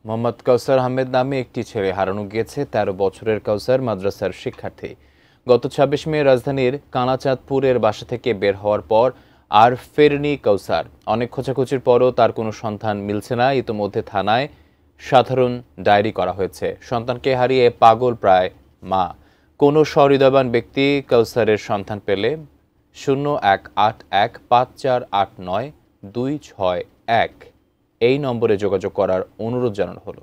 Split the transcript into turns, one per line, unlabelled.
মোহাম্মদ কাউসার আহমেদ নামে একটি ছেলে হারানো গিয়েছে। ১৩ বছরের কাউসার মাদ্রাসার শিক্ষার্থী। গত ২৬ মে রাজধানীর কানাচাঁদপুরের বাসা থেকে বের হওয়ার পর আর ফেরেনি কাউসার। অনেক খোঁজাখুঁজির পরও তার কোনো সন্ধান মিলছে না। ইতোমধ্যে থানায় সাধারণ ডায়েরি করা হয়েছে। সন্তানকে হারিয়ে পাগল প্রায় মা। কোনো সহৃদয়বান ব্যক্তি কাউসারের সন্ধান পেলে ০১৮১৫৪৮৯২৬১ এই নম্বরে যোগাযোগ করার অনুরোধ জানানো হলো।